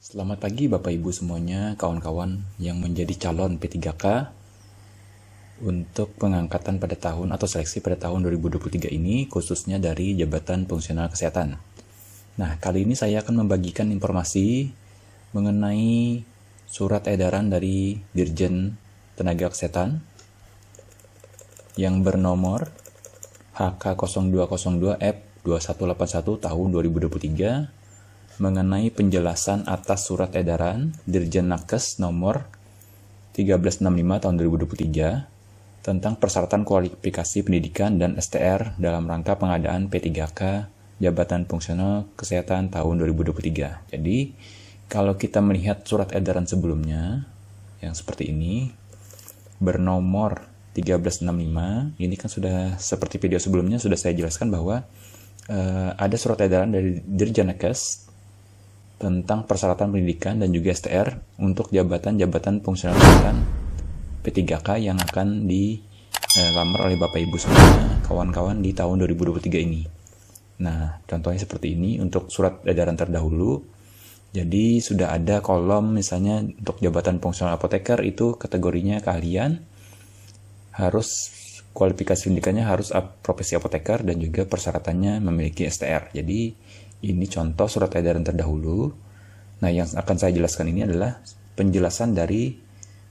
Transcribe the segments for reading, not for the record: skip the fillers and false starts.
Selamat pagi Bapak Ibu semuanya, kawan-kawan yang menjadi calon P3K untuk pengangkatan pada tahun atau seleksi pada tahun 2023 ini, khususnya dari Jabatan Fungsional Kesehatan. Nah, kali ini saya akan membagikan informasi mengenai surat edaran dari Dirjen Tenaga Kesehatan yang bernomor HK0202F2181 tahun 2023 mengenai penjelasan atas surat edaran Dirjen Nakes nomor 1365 tahun 2023 tentang persyaratan kualifikasi pendidikan dan STR dalam rangka pengadaan P3K Jabatan Fungsional Kesehatan tahun 2023. Jadi, kalau kita melihat surat edaran sebelumnya yang seperti ini bernomor 1365, ini kan sudah seperti video sebelumnya sudah saya jelaskan bahwa ada surat edaran dari Dirjen Nakes tentang persyaratan pendidikan dan juga STR untuk jabatan-jabatan fungsional kesehatan P3K yang akan dilamar oleh Bapak Ibu semua kawan-kawan di tahun 2023 ini. Nah, contohnya seperti ini untuk surat edaran terdahulu. Jadi sudah ada kolom misalnya untuk jabatan fungsional apoteker itu kategorinya keahlian, harus kualifikasi pendidikannya harus profesi apoteker dan juga persyaratannya memiliki STR. Jadi ini contoh surat edaran terdahulu. Nah, yang akan saya jelaskan ini adalah penjelasan dari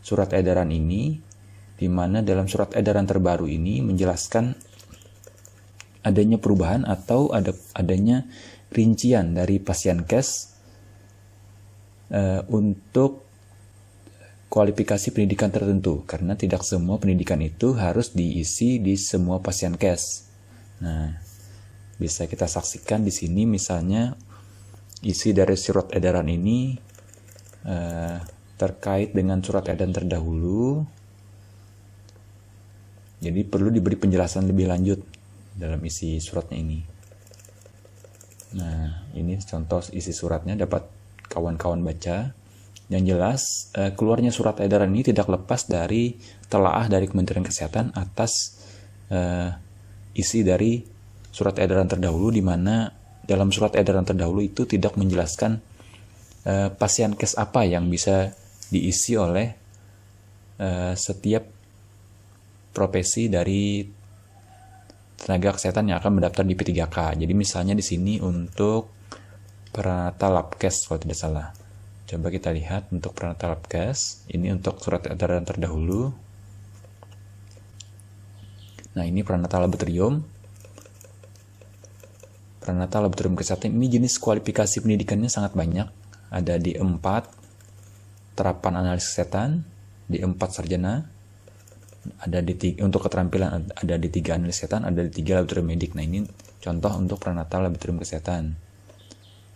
surat edaran ini, di mana dalam surat edaran terbaru ini menjelaskan adanya perubahan atau adanya rincian dari Pasienkes untuk kualifikasi pendidikan tertentu, karena tidak semua pendidikan itu harus diisi di semua Pasienkes. Nah, bisa kita saksikan di sini misalnya isi dari surat edaran ini terkait dengan surat edaran terdahulu. Jadi perlu diberi penjelasan lebih lanjut dalam isi suratnya ini. Nah, ini contoh isi suratnya dapat kawan-kawan baca. Yang jelas, keluarnya surat edaran ini tidak lepas dari telaah dari Kementerian Kesehatan atas isi dari surat edaran terdahulu, di mana dalam surat edaran terdahulu itu tidak menjelaskan Pasienkes apa yang bisa diisi oleh setiap profesi dari tenaga kesehatan yang akan mendaftar di P3K. Jadi misalnya di sini untuk Pranata Labkes kalau tidak salah. Coba kita lihat untuk Pranata Labkes. Ini untuk surat edaran terdahulu. Nah, ini Pranata Laboratorium. Pranata Laboratorium Kesehatan ini jenis kualifikasi pendidikannya sangat banyak. Ada di 4 terapan analis kesehatan, di 4 sarjana, ada di 3, untuk keterampilan ada di 3 analis kesehatan, ada di 3 laboratorium medik. Nah, ini contoh untuk Pranata Laboratorium Kesehatan.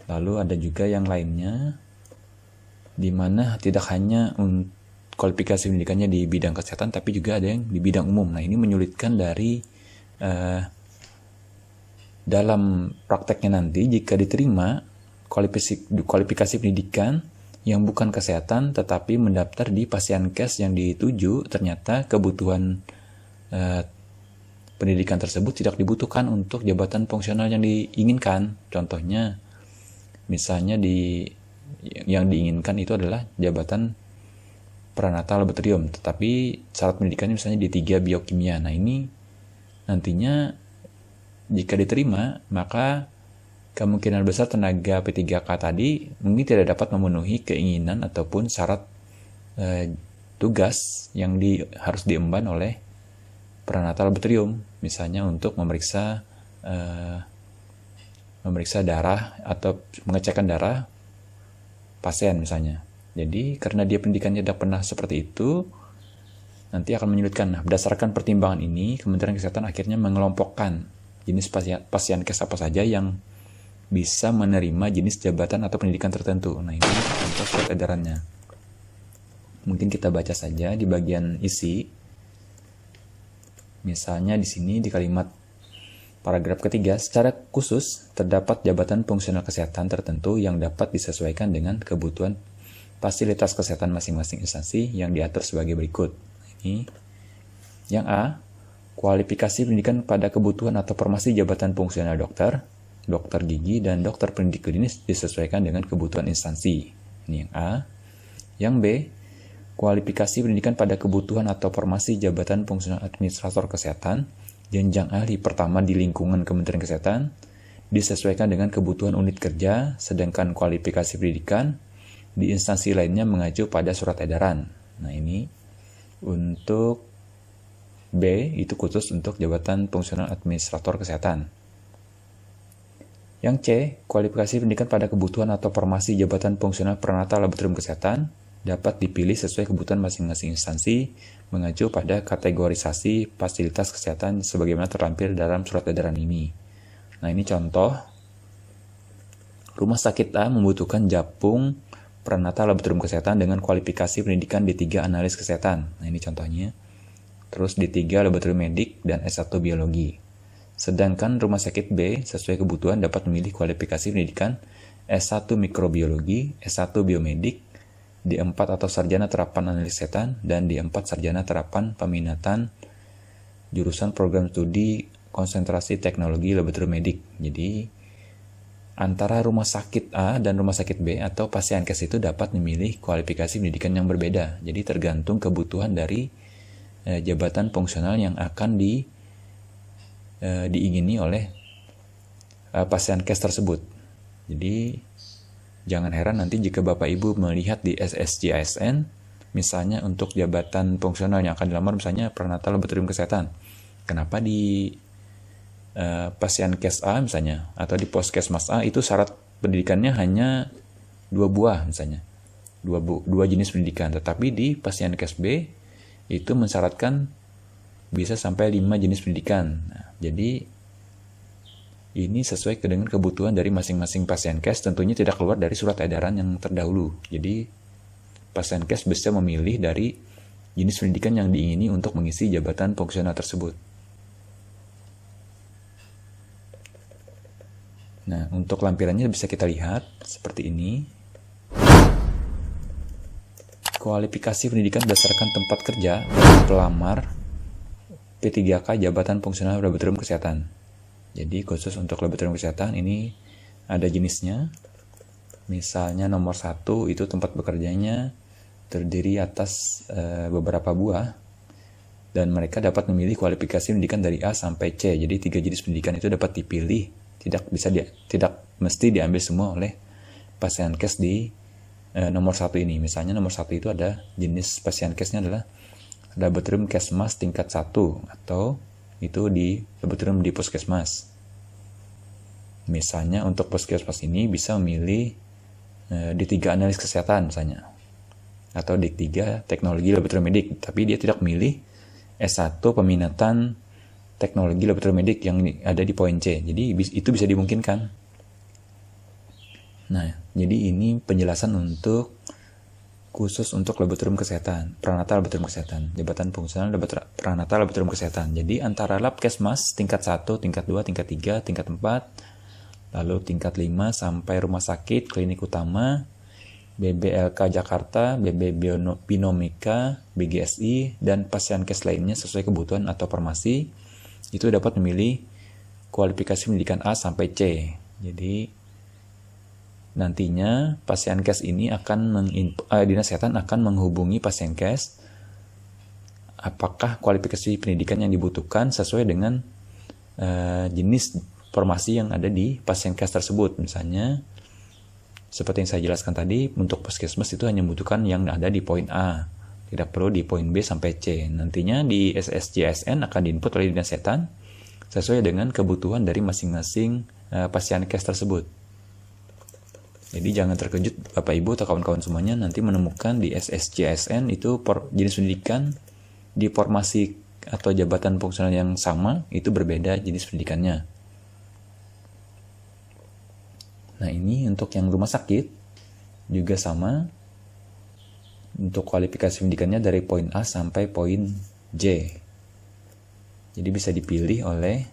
Lalu ada juga yang lainnya, di mana tidak hanya kualifikasi pendidikannya di bidang kesehatan, tapi juga ada yang di bidang umum. Nah, ini menyulitkan dari dalam prakteknya nanti jika diterima kualifikasi pendidikan yang bukan kesehatan tetapi mendaftar di Pasienkes yang dituju, ternyata kebutuhan pendidikan tersebut tidak dibutuhkan untuk jabatan fungsional yang diinginkan. Contohnya misalnya yang diinginkan itu adalah jabatan Pranata Laboratorium, tetapi syarat pendidikannya misalnya di 3 biokimia. Nah, ini nantinya jika diterima, maka kemungkinan besar tenaga P3K tadi mungkin tidak dapat memenuhi keinginan ataupun syarat tugas yang harus diemban oleh Pranata Laboratorium, misalnya untuk memeriksa darah atau mengecekkan darah pasien misalnya. Jadi karena dia pendidikannya tidak pernah seperti itu, nanti akan menyulitkan. Nah, berdasarkan pertimbangan ini, Kementerian Kesehatan akhirnya mengelompokkan jenis Pasienkes apa saja yang bisa menerima jenis jabatan atau pendidikan tertentu. Nah, ini contoh surat edarannya. Mungkin kita baca saja di bagian isi. Misalnya di sini di kalimat paragraf ketiga, secara khusus terdapat jabatan fungsional kesehatan tertentu yang dapat disesuaikan dengan kebutuhan fasilitas kesehatan masing-masing instansi yang diatur sebagai berikut. Ini yang A, kualifikasi pendidikan pada kebutuhan atau formasi jabatan fungsional dokter, dokter gigi, dan dokter pendidik klinis disesuaikan dengan kebutuhan instansi. Ini yang A. Yang B, kualifikasi pendidikan pada kebutuhan atau formasi jabatan fungsional administrator kesehatan, jenjang ahli pertama di lingkungan Kementerian Kesehatan, disesuaikan dengan kebutuhan unit kerja, sedangkan kualifikasi pendidikan di instansi lainnya mengacu pada surat edaran. Nah ini untuk B, itu khusus untuk jabatan fungsional administrator kesehatan. Yang C, kualifikasi pendidikan pada kebutuhan atau formasi jabatan fungsional peranata laboratorium kesehatan dapat dipilih sesuai kebutuhan masing-masing instansi, mengacu pada kategorisasi fasilitas kesehatan sebagaimana terlampir dalam surat edaran ini. Nah ini contoh, rumah sakit A membutuhkan japung peranata laboratorium kesehatan dengan kualifikasi pendidikan D3 analis kesehatan. Nah ini contohnya. Terus D3 laboratorium medik dan S1 biologi. Sedangkan rumah sakit B sesuai kebutuhan dapat memilih kualifikasi pendidikan S1 mikrobiologi, S1 biomedik, D4 atau sarjana terapan analis kesehatan, dan D4 sarjana terapan peminatan jurusan program studi konsentrasi teknologi laboratorium medik. Jadi antara rumah sakit A dan rumah sakit B atau pasienkes itu dapat memilih kualifikasi pendidikan yang berbeda. Jadi tergantung kebutuhan dari jabatan fungsional yang akan diingini oleh pasienkes tersebut. Jadi jangan heran nanti jika Bapak Ibu melihat di SSJASN, misalnya untuk jabatan fungsional yang akan dilamar misalnya peranata laboratorium kesehatan. Kenapa di pasienkes A misalnya, atau di poskesmas A itu syarat pendidikannya hanya 2 buah misalnya, 2 jenis pendidikan. Tetapi di pasienkes B itu mensyaratkan bisa sampai 5 jenis pendidikan. Nah, jadi ini sesuai dengan kebutuhan dari masing-masing pasienkes, tentunya tidak keluar dari surat edaran yang terdahulu. Jadi pasienkes bisa memilih dari jenis pendidikan yang diingini untuk mengisi jabatan fungsional tersebut. Nah, untuk lampirannya bisa kita lihat seperti ini. Kualifikasi pendidikan berdasarkan tempat kerja bagi pelamar P3K jabatan fungsional laboratorium kesehatan. Jadi khusus untuk laboratorium kesehatan ini ada jenisnya. Misalnya nomor 1 itu tempat bekerjanya terdiri atas beberapa buah, dan mereka dapat memilih kualifikasi pendidikan dari A sampai C. Jadi 3 jenis pendidikan itu dapat dipilih, tidak mesti diambil semua oleh pasienkes di nomor 1 ini. Misalnya nomor 1 itu ada jenis pasienkesnya adalah laboratorium kesmas tingkat 1 atau itu di laboratorium di puskesmas. Misalnya untuk puskesmas ini bisa memilih D3 analis kesehatan misalnya, atau D3 teknologi laboratorium medik, tapi dia tidak memilih S1 peminatan teknologi laboratorium medik yang ada di poin C. Jadi itu bisa dimungkinkan. Nah, jadi ini penjelasan untuk khusus untuk laboratorium kesehatan, peranata laboratorium kesehatan, jabatan fungsional peranata laboratorium kesehatan. Jadi antara lab kesmas tingkat 1, tingkat 2, tingkat 3, tingkat 4, lalu tingkat 5 sampai rumah sakit, klinik utama, BBLK Jakarta, BB Binomika, BGSI, dan pasienkes lainnya sesuai kebutuhan atau formasi, itu dapat memilih kualifikasi pendidikan A sampai C. Jadi nantinya pasienkes ini dinas kesehatan akan menghubungi pasienkes apakah kualifikasi pendidikan yang dibutuhkan sesuai dengan jenis formasi yang ada di pasienkes tersebut. Misalnya seperti yang saya jelaskan tadi, untuk puskesmas itu hanya membutuhkan yang ada di poin A, tidak perlu di poin B sampai C. Nantinya di SSJSN akan diinput oleh dinas kesehatan sesuai dengan kebutuhan dari masing-masing pasienkes tersebut. Jadi jangan terkejut Bapak Ibu atau kawan-kawan semuanya nanti menemukan di SSJSN itu jenis pendidikan di formasi atau jabatan fungsional yang sama itu berbeda jenis pendidikannya. Nah ini untuk yang rumah sakit juga sama. Untuk kualifikasi pendidikannya dari poin A sampai poin J. Jadi bisa dipilih oleh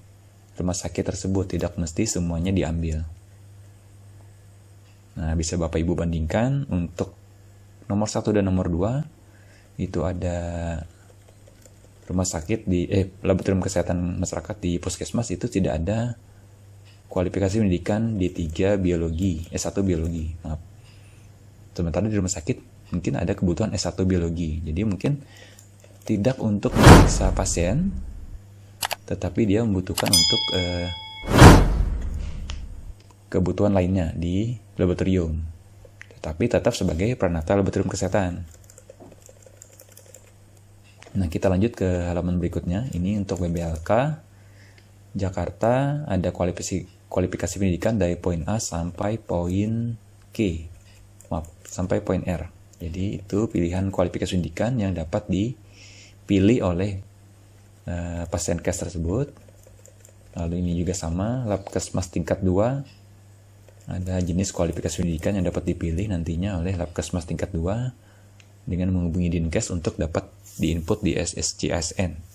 rumah sakit tersebut, tidak mesti semuanya diambil. Nah, bisa Bapak Ibu bandingkan untuk nomor 1 dan nomor 2 itu ada rumah sakit di laboratorium kesehatan masyarakat di puskesmas itu tidak ada kualifikasi pendidikan D3 biologi, S1 biologi, maaf. Sementara di rumah sakit mungkin ada kebutuhan S1 biologi. Jadi mungkin tidak untuk memeriksa pasien, tetapi dia membutuhkan untuk kebutuhan lainnya di laboratorium. Tetapi tetap sebagai peranata laboratorium kesehatan. Nah, kita lanjut ke halaman berikutnya. Ini untuk WBLK Jakarta, ada kualifikasi pendidikan dari poin A sampai poin sampai poin R. Jadi itu pilihan kualifikasi pendidikan yang dapat dipilih oleh pasien case tersebut. Lalu ini juga sama, Labkesmas tingkat 2. Ada jenis kualifikasi pendidikan yang dapat dipilih nantinya oleh Labkesmas tingkat 2 dengan menghubungi Dinkes untuk dapat diinput di SSCSN.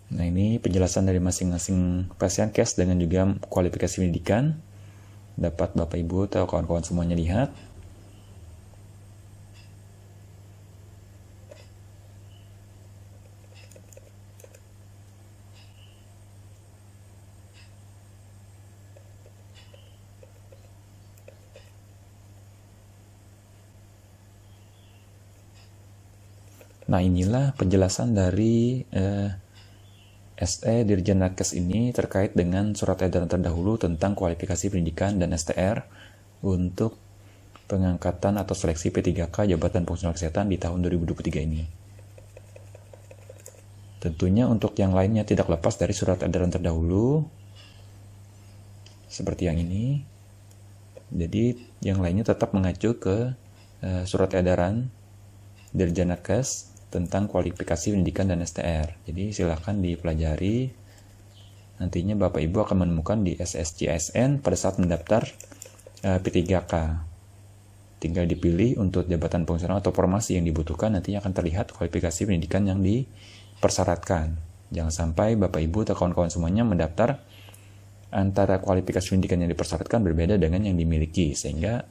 Nah, ini penjelasan dari masing-masing pasien case dengan juga kualifikasi pendidikan. Dapat Bapak Ibu atau kawan-kawan semuanya lihat. Nah, inilah penjelasan dari SE Dirjen Nakes ini terkait dengan surat edaran terdahulu tentang kualifikasi pendidikan dan STR untuk pengangkatan atau seleksi P3K Jabatan Fungsional Kesehatan di tahun 2023 ini. Tentunya untuk yang lainnya tidak lepas dari surat edaran terdahulu seperti yang ini. Jadi yang lainnya tetap mengacu ke surat edaran Dirjen Nakes tentang kualifikasi pendidikan dan STR. Jadi silahkan dipelajari. Nantinya Bapak Ibu akan menemukan di SSCSN pada saat mendaftar P3K. Tinggal dipilih untuk jabatan fungsional atau formasi yang dibutuhkan, nantinya akan terlihat kualifikasi pendidikan yang dipersyaratkan. Jangan sampai Bapak Ibu atau kawan-kawan semuanya mendaftar antara kualifikasi pendidikan yang dipersyaratkan berbeda dengan yang dimiliki, sehingga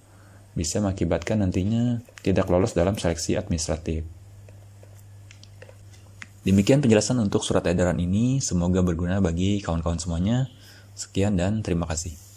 bisa mengakibatkan nantinya tidak lolos dalam seleksi administratif. Demikian penjelasan untuk surat edaran ini, semoga berguna bagi kawan-kawan semuanya. Sekian dan terima kasih.